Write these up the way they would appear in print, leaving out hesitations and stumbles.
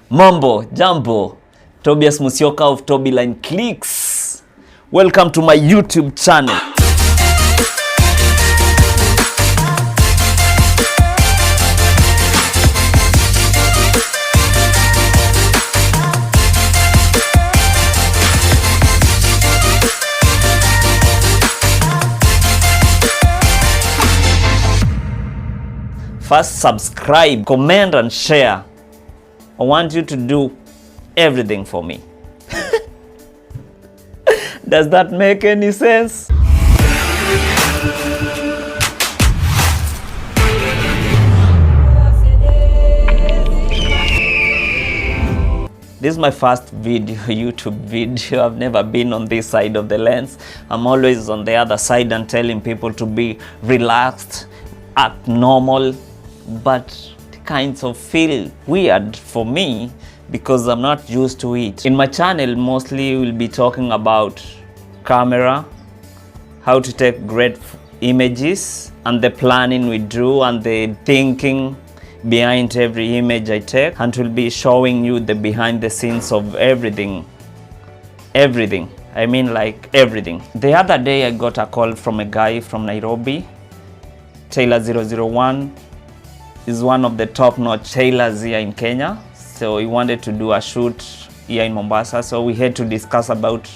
Mambo, Jambo, Tobias Musyoka of Tobyline Clicks. Welcome to my YouTube channel. First, subscribe, comment and share. I want you to do everything for me. Does that make any sense? This is my first video, YouTube video. I've never been on this side of the lens. I'm always on the other side and telling people to be relaxed, act normal, but kinds of feel weird for me because I'm not used to it. In my channel, mostly we'll be talking about camera, how to take great images, and the planning we do and the thinking behind every image I take, and we'll be showing you the behind the scenes of everything. I mean, like everything. The other day I got a call from a guy from Nairobi. Taylor 001 is one of the top-notch tailors here in Kenya. So he wanted to do a shoot here in Mombasa. So we had to discuss about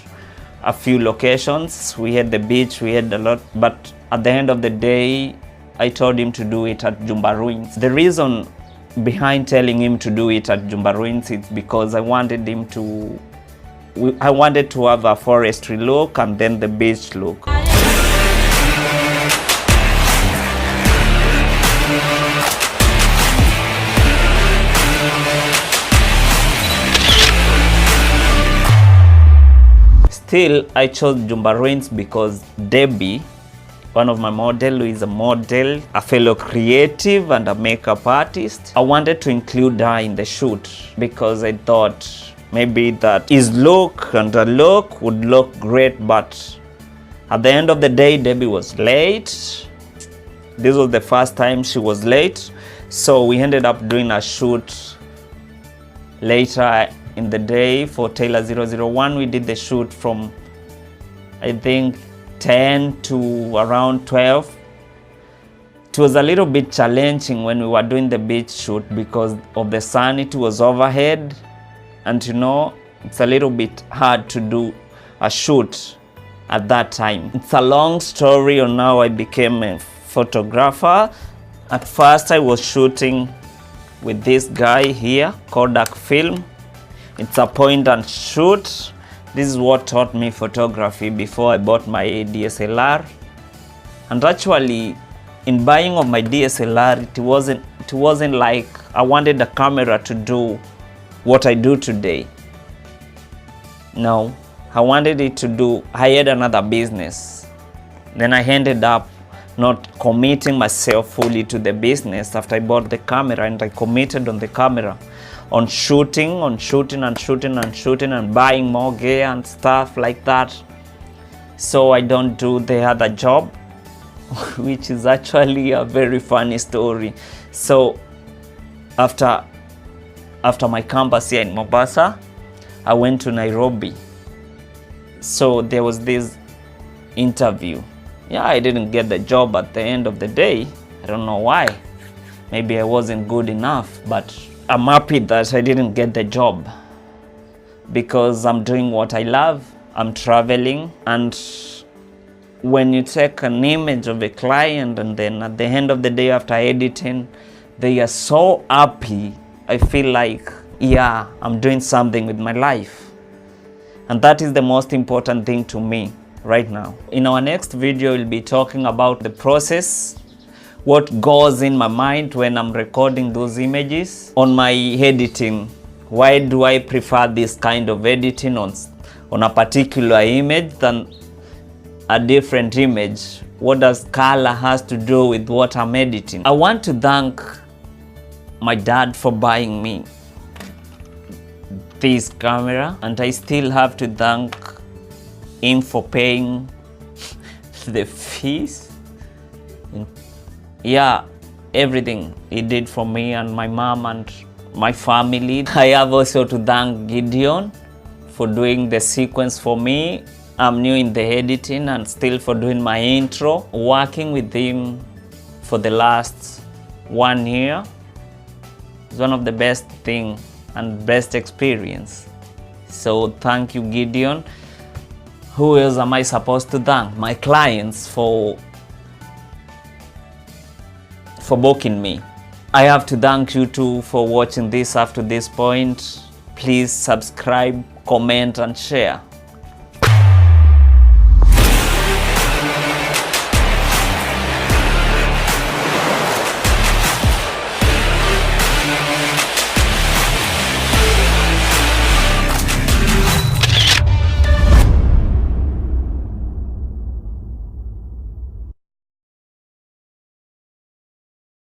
a few locations. We had the beach, we had a lot, but at the end of the day, I told him to do it at Jumba Ruins. The reason behind telling him to do it at Jumba Ruins is because I wanted to have a forestry look and then the beach look. Still, I chose Jumba Ruins because Debbie, one of my models, who is a model, a fellow creative and a makeup artist, I wanted to include her in the shoot because I thought maybe that his look and her look would look great, but at the end of the day, Debbie was late. This was the first time she was late, so we ended up doing a shoot later in the day. For Taylor 001, we did the shoot from, I think, 10 to around 12. It was a little bit challenging when we were doing the beach shoot because of the sun. It was overhead, and you know, it's a little bit hard to do a shoot at that time. It's a long story on how I became a photographer. At first, I was shooting with this guy here, Kodak Film. It's a point and shoot. This is what taught me photography before I bought my DSLR. And actually, in buying of my DSLR, it wasn't like I wanted the camera to do what I do today. No, I wanted it to do, I had another business. Then I ended up not committing myself fully to the business after I bought the camera, and I committed on the camera, on shooting and buying more gear and stuff like that. So I don't do the other job, which is actually a very funny story. So after my campus here in Mombasa, I went to Nairobi. So there was this interview. Yeah, I didn't get the job at the end of the day. I don't know why. Maybe I wasn't good enough, but I'm happy that I didn't get the job because I'm doing what I love. I'm traveling, and when you take an image of a client and then at the end of the day after editing, they are so happy, I feel like, yeah, I'm doing something with my life. And that is the most important thing to me right now. In our next video, we'll be talking about the process, what goes in my mind when I'm recording those images. On my editing, why do I prefer this kind of editing on a particular image than a different image? What does color has to do with what I'm editing? I want to thank my dad for buying me this camera, and I still have to thank him for paying the fees. Yeah, everything he did for me and my mom and my family. I have also to thank Gedion for doing the sequence for me. I'm new in the editing and still for doing my intro. Working with him for the last 1 year is one of the best thing and best experience. So thank you, Gedion. Who else am I supposed to thank? My clients for booking me. I have to thank you too for watching this up to this point. Please subscribe, comment and share.